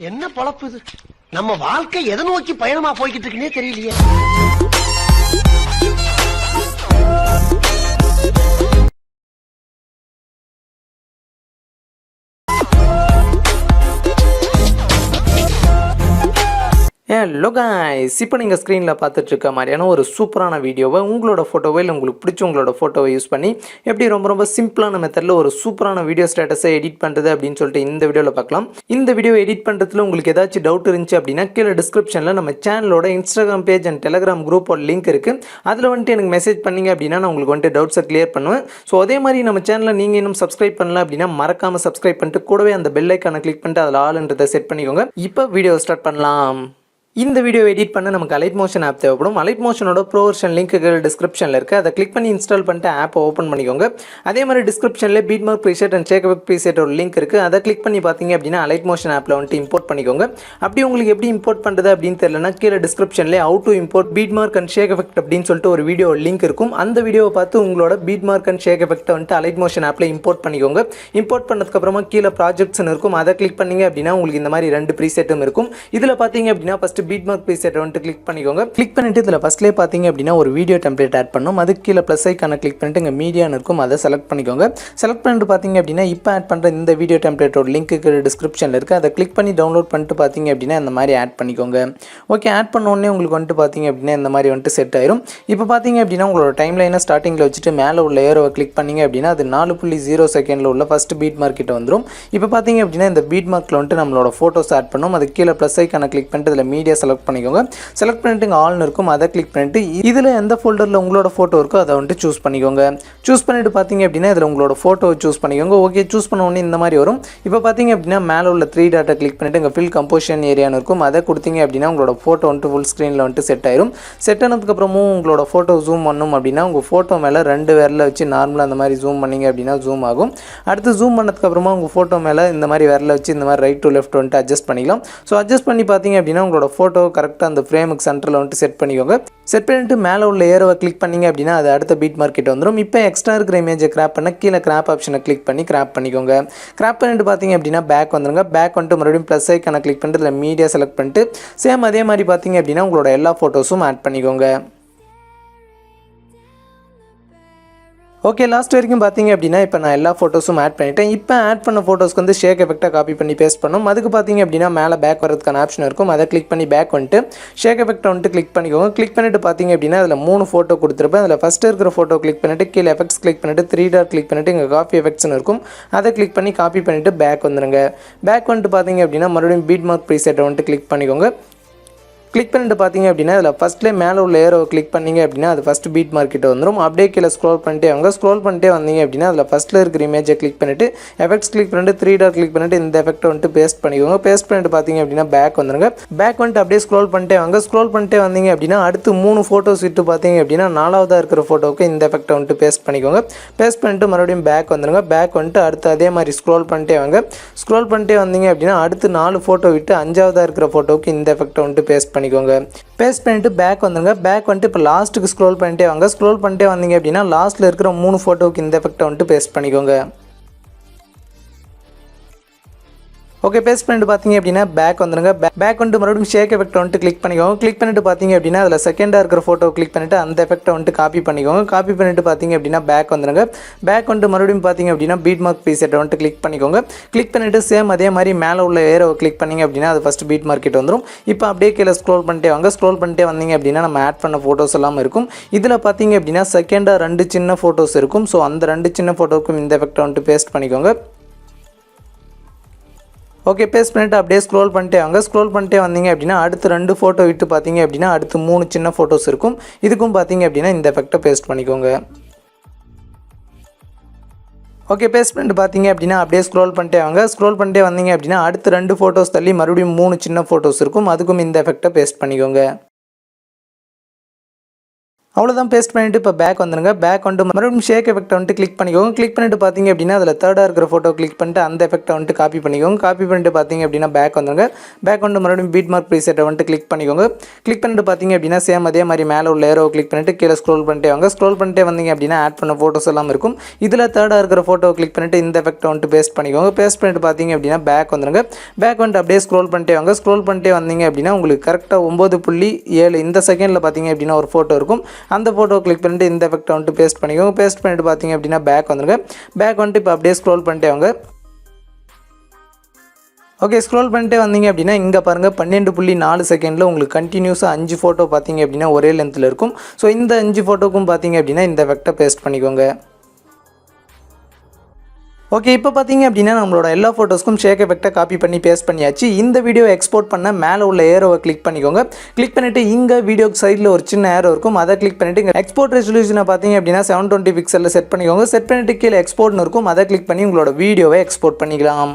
என்ன பொழப்பு இது? நம்ம வாழ்க்கை எதை நோக்கி பயணமா போய்கிட்டு இருக்குன்னே தெரியலையே. ஹலோ गाइस, இப்போ நீங்கள் ஸ்க்ரீனில் பார்த்துட்டு இருக்க மாதிரியான ஒரு சூப்பரான வீடியோவை உங்களோட ஃபோட்டோவை இல்லை உங்களுக்கு பிடிச்ச உங்களோட ஃபோட்டோவை யூஸ் பண்ணி எப்படி ரொம்ப சிம்பிளான மெத்தடில் ஒரு சூப்பரான வீடியோ ஸ்டேட்டஸை எடிட் பண்ணுறது அப்படின்னு சொல்லிட்டு இந்த வீடியோவில் பார்க்கலாம். இந்த வீடியோ எடிட் பண்ணுறதுல உங்களுக்கு ஏதாச்சும் டவுட் இருந்துச்சு அப்படின்னா கீழே டிஸ்கிரிப்ஷனில் நம்ம சேனலோட இன்ஸ்டாகிராம் பேஜ் அண்ட் டெலிகிராம் குரூப்போட லிங்க் இருக்குது. அதில் வந்துட்டு எனக்கு மெசேஜ் பண்ணிங்க அப்படின்னா நான் உங்களுக்கு வந்துட்டு டவுட்ஸை கிளியர் பண்ணுவேன். ஸோ அதே மாதிரி நம்ம சேனலில் நீங்கள் இன்னும் சப்ஸ்கிரைப் பண்ணல அப்படின்னா மறக்காமல் சப்ஸ்கிரைப் பண்ணிட்டு கூடவே அந்த பெல் ஐக்கானை கிளிக் பண்ணிட்டு அதில் ஆளுன்றதை செட் பண்ணிக்கோங்க. இப்போ வீடியோ ஸ்டார்ட் பண்ணலாம். இந்த வீடியோ எடிட் பண்ண நமக்கு அலைட் மோஷன் ஆப் தேவைப்படும். அலைட் மோஷனோட ப்ரோ வெர்ஷன் லிங்க்குகள் டிஸ்கிரிப்ஷனில் இருக்குது. அதை கிளிக் பண்ணி இன்ஸ்டால் பண்ணிட்டு ஆப்பை ஓப்பன் பண்ணிக்கோங்க. அதே மாதிரி டிஸ்கிரிப்ஷனில் பீட்மார்க் ப்ரீசெட் அண்ட் ஷேக்எஃபெக்ட் ப்ரீசெட் ஒரு லிங்க் இருக்குது. அதை கிளிக் பண்ணி பார்த்தீங்க அப்படின்னா அலைட் மோஷன் ஆப்பில் வந்துட்டு இம்போர்ட் பண்ணிக்கோங்க. அப்படி உங்களுக்கு எப்படி இம்போர்ட் பண்ணுறது அப்படின்னு தெரியலனா கீழே டிஸ்கிரிப்ஷனில் ஹவு டு இம்போர்ட் பீட்மார்க் அண்ட் ஷேக்எஃபெக்ட் அப்படின்னு சொல்லிட்டு ஒரு வீடியோ லிங்க் இருக்கும். அந்த வீடியோவை பார்த்து உங்களோட பீட்மார்க் அண்ட் ஷேக்எஃபெக்ட்டை வந்துட்டு அலைட் மோஷன் ஆப்பில் இம்போர்ட் பண்ணிக்கோங்க. இம்போர்ட் பண்ணதுக்கப்புறமா கீழே ப்ராஜெக்ட்ஸ்னு இருக்கும். அதை கிளிக் பண்ணிங்க அப்படின்னா உங்களுக்கு இந்த மாதிரி 2 ப்ரீசெட்டும் இருக்கும். இதில் பார்த்தீங்க அப்படின்னா ஃபஸ்ட்டு பீட்மார்க் ப்ரீசெட் கிளிக் பண்ணிக்கோங்க. கிளிக் பண்ணிட்டு இதில் ஃபர்ஸ்ட்லேயே பார்த்தீங்க அப்படின்னா ஒரு வீடியோ டெம்ப்ளேட் ஆட் பண்ணணும். அதுக்கு கீழே ப்ளஸ் ஐக்கான கிளிக் பண்ணிட்டு இங்கே மீடியான்னு இருக்கும். அதை செலக்ட் பண்ணிக்கோங்க. செலக்ட் பண்ணிட்டு பார்த்தீங்க அப்படின்னா இப்போ ஆட் பண்ணுற இந்த வீடியோ டெம்ப்ளேட்டோட லிங்க்கு டிஸ்கிரிப்ஷனில் இருக்குது. அதை கிளிக் பண்ணி டவுன்லோட் பண்ணிட்டு பார்த்தீங்க அப்படின்னா இந்த மாதிரி ஆட் பண்ணிக்கோங்க. ஓகே, ஆட் பண்ண உடனே உங்களுக்கு வந்துட்டு பார்த்தீங்க அப்படின்னா இந்த மாதிரி வந்துட்டு செட் ஆயிரும். இப்போ பார்த்தீங்க அப்படின்னா உங்களோட டைம் லைனை ஸ்டார்டிங்கில் வச்சுட்டு மேலே உள்ள ஏரோவை கிளிக் பண்ணிங்க அப்படின்னா அது 4.0 செகண்டில் உள்ள ஃபஸ்ட் பீட் மார்க்கிட்ட வந்துடும். இப்போ பார்த்தீங்க அப்படின்னா இந்த பீட் மார்க்கில் வந்துட்டு நம்மளோட ஃபோட்டோஸ் ஆட் பண்ணணும். அது கீழே ப்ளஸ் ஐக்கான கிளிக் பண்ணிட்டு இதில் மீடியா செலக்ட் பண்ணிக்கோங்க. செலக்ட் பண்ணிட்டு இங்கே ஆல்னு இருக்கும். அதை கிளிக் பண்ணிட்டு இதில் எந்த ஃபோல்டரில் உங்களோட ஃபோட்டோ இருக்கோ அதை வந்துட்டு சூஸ் பண்ணிக்கோங்க. சூஸ் பண்ணிட்டு பார்த்தீங்க அப்படின்னா இதில் உங்களோட ஃபோட்டோவை சூஸ் பண்ணிக்கோங்க. ஓகே, சூஸ் பண்ண உடனே இந்த மாதிரி வரும். இப்போ பார்த்தீங்க அப்படின்னா மேலே உள்ள 3 டாட்டை கிளிக் பண்ணிட்டு இங்கே ஃபில் கம்போசிஷன் ஏரியான்னு இருக்கும். அதை கொடுத்தீங்க அப்படின்னா உங்களோட ஃபோட்டோ வந்துட்டு ஃபுல் ஸ்க்ரீனில் வந்துட்டு செட் ஆயிரும். செட் ஆனதுக்கப்புறமும் உங்களோட ஃபோட்டோ ஜூம் பண்ணணும் அப்படின்னா உங்கள் ஃபோட்டோ மேலே 2 விரலை வச்சு நார்மலாக அந்த மாதிரி ஜூம் பண்ணிங்க அப்படின்னா ஜூம் ஆகும். அடுத்து ஜூம் பண்ணதுக்கப்புறமா உங்கள் ஃபோட்டோ மேலே இந்த மாதிரி விரலை வச்சு இந்த மாதிரி ரைட் டு லெஃப்ட் வந்துட்டு அட்ஜஸ்ட் பண்ணிக்கலாம். ஸோ அட்ஜஸ்ட் பண்ணி பார்த்தீங்க அப்படின்னா உங்களோட ஃபோட்டோ கரெக்டாக அந்த ஃப்ரேமுக்கு சென்டரில் வந்துட்டு செட் பண்ணிக்கோங்க. செட் பண்ணிட்டு மேலே உள்ள ஏரோவை கிளிக் பண்ணிங்க அப்படின்னா அது அடுத்த பீட் மார்க்கிட்ட வந்துடும். இப்போ எக்ஸ்ட்ரா இருக்கிற இமேஜை கிராப் பண்ண கீழே கிராப் ஆப்ஷனை கிளிக் பண்ணி கிராப் பண்ணிக்கோங்க. கிராப் பண்ணிட்டு பார்த்தீங்க அப்படின்னா பேக் வந்துருங்க. பேக் வந்துட்டு மறுபடியும் ப்ளஸ் ஐக்கான கிளிக் பண்ணிட்டு இதில் மீடியா செலக்ட் பண்ணிட்டு சேம் அதே மாதிரி பார்த்தீங்க அப்படின்னா உங்களோட எல்லா ஃபோட்டோஸும் ஆட் பண்ணிக்கோங்க. ஓகே, லாஸ்ட் வரைக்கும் பார்த்தீங்க அப்படின்னா இப்போ நான் எல்லா ஃபோட்டோஸும் ஆட் பண்ணிட்டேன். இப்போ ஆட் பண்ண ஃபோட்டோஸ்க்கு வந்து ஷேக் எஃபெக்டாக காப்பி பண்ணி பேஸ்ட் பண்ணணும். அதுக்கு பார்த்தீங்க அப்படின்னா மேலே பேக் வரதுக்கான ஆப்ஷன் இருக்கும். அதை கிளிக் பண்ணி பேக் வந்துட்டு ஷேக் எஃபெக்ட் வந்துட்டு கிளிக் பண்ணிக்கோங்க. கிளிக் பண்ணிட்டு பார்த்தீங்க அப்படின்னா அதில் 3 ஃபோட்டோ கொடுத்துருப்பேன். அதில் ஃபஸ்ட்டு இருக்கிற ஃபோட்டோ கிளிக் பண்ணிட்டு கீழே எஃபெக்ட்ஸ் கிளிக் பண்ணிட்டு 3 டாட் கிளிக் பண்ணிட்டு இங்கே காப்பி எஃபெக்ட்ஸ்னு இருக்கும். அதை கிளிக் பண்ணி காப்பி பண்ணிவிட்டு பேக் வந்துடுங்க. பேக் வந்துட்டு பார்த்தீங்க அப்படின்னா மறுபடியும் பீட் மார்க் ப்ரீசெட்டை வந்துட்டு கிளிக் பண்ணிக்கோங்க. கிளிக் பண்ணிட்டு பார்த்தீங்க அப்படின்னா அதில் ஃபஸ்ட்லேயே மேலே உள்ள ஏரோவை கிளிக் பண்ணிங்க அப்படின்னா அது ஃபஸ்ட்டு பீட் மார்க்கிட்ட வந்துடும். அப்படியே கீழே ஸ்க்ரோல் பண்ணிட்டே ஸ்க்ரோல் பண்ணிட்டே வந்தீங்க அப்படின்னா அதில் ஃபஸ்ட்டில் இருக்கிற இமேஜை கிளிக் பண்ணிவிட்டு எஃபெக்ட்ஸ் கிளிக் பண்ணிட்டு 3 டாட் கிளிக் பண்ணிட்டு இந்த எஃபெக்ட்டை வந்துட்டு பேஸ்ட் பண்ணிக்கோங்க. பேஸ்ட் பண்ணிட்டு பார்த்தீங்க அப்படின்னா பேக் வந்துடுங்க. பேக் வந்துட்டு அப்படியே ஸ்க்ரோல் பண்ணிட்டே ஸ்க்ரோல் பண்ணிட்டே வந்தீங்க அப்படின்னா அடுத்து 3 ஃபோட்டோஸ் விட்டு பார்த்தீங்க அப்படின்னா 4வதாக இருக்கிற ஃபோட்டோவுக்கு இந்த எஃபெக்ட்டை வந்துட்டு பேஸ்ட் பண்ணிக்கோங்க. பேஸ்ட் பண்ணிட்டு மறுபடியும் பேக் வந்துடுங்க. பேக் வந்துட்டு அடுத்து அதே மாதிரி ஸ்க்ரோல் பண்ணிட்டே ஸ்க்ரோல் பண்ணிட்டே வந்தீங்க அப்படின்னா அடுத்து 4 ஃபோட்டோ விட்டு 5வதாக இருக்கிற ஃபோட்டோவுக்கு இந்த எஃபெக்ட்டை வந்துட்டு பேஸ்ட் பண்ணிக்கோங்க. பேஸ்ட் பண்ணிட்டு பேக் வந்துடுங்க. பேக் வந்துட்டு இப்போ லாஸ்ட்டுக்கு ஸ்க்ரோல் பண்ணிட்டே ஸ்க்ரோல் பண்ணிட்டே வந்தீங்க அப்படின்னா லாஸ்ட்டில் இருக்கிற 3 ஃபோட்டோவுக்கு இந்த எஃபெக்ட்டை வந்துட்டு பேஸ்ட் பண்ணிக்கோங்க. ஓகே, பேஸ்ட் பண்ணிட்டு பார்த்தீங்க அப்படின்னா பேக் வந்துடுங்க. பேக் வந்துட்டு மறுபடியும் ஷேக் எஃபெக்ட் வந்துட்டு கிளிக் பண்ணிக்கோங்க. கிளிக் பண்ணிட்டு பார்த்தீங்க அப்படின்னா அதில் செகண்டாக இருக்கிற ஃபோட்டோ கிளிக் பண்ணிட்டு அந்த எஃபெக்ட்டை வந்துட்டு காப்பி பண்ணிக்கோங்க. காப்பி பண்ணிட்டு பார்த்தீங்க அப்படின்னா பேக் வந்துடுங்க. பேக் வந்துட்டு மறுபடியும் பார்த்தீங்க அப்படின்னா பீட் மார்க் ப்ரீசெட்டை வந்துட்டு கிளிக் பண்ணிக்கோங்க. கிளிக் பண்ணிட்டு சேம் அதே மாதிரி மேலே உள்ள ஏரோவை கிளிக் பண்ணிங்க அப்படின்னா அது ஃபஸ்ட் பீட் மார்க்கிட்ட வந்துடும். இப்போ அப்படியே கீழே ஸ்க்ரோல் பண்ணிட்டே ஸ்க்ரோல் பண்ணிட்டே வந்தீங்க அப்படின்னா நம்ம ஆட் பண்ண ஃபோட்டோஸ் எல்லாம் இருக்கும். இதில் பார்த்தீங்க அப்படின்னா செகண்டாக 2 சின்ன ஃபோட்டோஸ் இருக்கும். ஸோ அந்த 2 சின்ன ஃபோட்டோவுக்கும் இந்த எஃபெக்ட்டை வந்துட்டு பேஸ்ட் பண்ணிக்கோங்க. ஓகே, பேஸ்ட் பண்ணிட்டு அப்படியே ஸ்க்ரோல் பண்ணிட்டே வந்தீங்க அப்படின்னா அடுத்து 2 ஃபோட்டோ விட்டு பார்த்தீங்க அப்படின்னா அடுத்து 3 சின்ன ஃபோட்டோஸ் இருக்கும். இதுக்கும் பார்த்தீங்க அப்படின்னா இந்த எஃபெக்ட்டை பேஸ்ட் பண்ணிக்கோங்க. ஓகே, பேஸ்ட் பண்ணிட்டு பார்த்தீங்க அப்படின்னா அப்படியே ஸ்க்ரோல் பண்ணிட்டே வந்தீங்க அப்படின்னா அடுத்து 2 ஃபோட்டோஸ் தள்ளி மறுபடியும் 3 சின்ன ஃபோட்டோஸ் இருக்கும். அதுக்கும் இந்த எஃபெக்ட்டை பேஸ்ட் பண்ணிக்கோங்க. அவ்வளோதான் பேஸ்ட் பண்ணிவிட்டு இப்போ பேக் வந்துடுங்க. பேக் வந்துட்டு மறுபடியும் ஷேக் எஃபெக்ட்டை வந்துட்டு கிளிக் பண்ணிக்கோங்க. கிளிக் பண்ணிட்டு பார்த்தீங்க அப்படின்னா அதில் தேர்டாக இருக்கிற ஃபோட்டோ கிளிக் பண்ணிட்டு அந்த எஃபெக்ட்டை வந்துட்டு காப்பி பண்ணிக்கோங்க. காப்பி பண்ணிட்டு பார்த்தீங்க அப்படின்னா பேக் வந்துடுங்க. பேக் வந்து மறுபடியும் பீட் மார்க் ப்ரீசெட்டை வந்துட்டு கிளிக் பண்ணிக்கோங்க. கிளிக் பண்ணிட்டு பார்த்தீங்க அப்படின்னா சேம் அதே மாதிரி மேலே உள்ள ஏரோவை கிளிக் பண்ணிட்டு கீழே ஸ்க்ரோல் பண்ணிட்டே வாங்க. ஸ்க்ரோல் பண்ணிட்டே வந்தீங்க அப்படின்னா ஆட் பண்ண ஃபோட்டோஸ் எல்லாம் இருக்கும். இதில் தேர்டாக இருக்கிற ஃபோட்டோ கிளிக் பண்ணிட்டு இந்த எஃபெக்ட்டை வந்துட்டு பேஸ்ட் பண்ணிக்கோங்க. பேஸ்ட் பண்ணிட்டு பார்த்தீங்க அப்படின்னா பேக் வந்துடுங்க. பேக் வந்துட்டு அப்படியே ஸ்க்ரோல் பண்ணிட்டே வாங்க. ஸ்க்ரோல் பண்ணிட்டே வந்தீங்க அப்படின்னா உங்களுக்கு கரெக்டாக 9.7 இந்த செகண்டில் பார்த்தீங்க அப்படின்னா ஒரு ஃபோட்டோ இருக்கும். அந்த ஃபோட்டோ கிளிக் பண்ணிட்டு இந்த எஃபெக்ட்டை வந்துட்டு பேஸ்ட் பண்ணிக்கோங்க. பேஸ்ட் பண்ணிட்டு பார்த்தீங்க அப்படின்னா பேக் வந்துருங்க. பேக் வந்துட்டு இப்போ அப்படியே ஸ்க்ரோல் பண்ணிட்டே வாங்க. ஓகே, ஸ்க்ரோல் பண்ணிட்டே வந்தீங்க அப்படின்னா இங்கே பாருங்கள் 12.4 செகண்டில் உங்களுக்கு கண்டினியூஸாக 5 ஃபோட்டோ பார்த்தீங்க அப்படின்னா ஒரே லென்த்தில் இருக்கும். ஸோ இந்த 5 ஃபோட்டோக்கும் பார்த்தீங்க அப்படின்னா இந்த எஃபெக்ட்டை பேஸ்ட் பண்ணிக்கோங்க. ஓகே, இப்போ பார்த்தீங்க அப்படின்னா நம்மளோட எல்லா ஃபோட்டோஸ்க்கும் ஷேக் எஃபெக்ட்டை காப்பி பண்ணி பேஸ்ட் பண்ணியாச்சு. இந்த வீடியோ எக்ஸ்போர்ட் பண்ண மேலே உள்ள ஏரோவை கிளிக் பண்ணிக்கோங்க. கிளிக் பண்ணிவிட்டு இங்கே வீடியோக்கு சைடில் ஒரு சின்ன ஏரோ இருக்கும். அதை கிளிக் பண்ணிவிட்டு இங்கே எக்ஸ்போர்ட் ரெசல்யூஷனை பார்த்தீங்க அப்படின்னா 720 பிக்சலில் செட் பண்ணிக்கோங்க. செட் பண்ணிவிட்டு கீழே எக்ஸ்போர்ட்னு இருக்கும். அதை கிளிக் பண்ணி உங்களோட வீடியோவை எக்ஸ்போர்ட் பண்ணிக்கலாம்.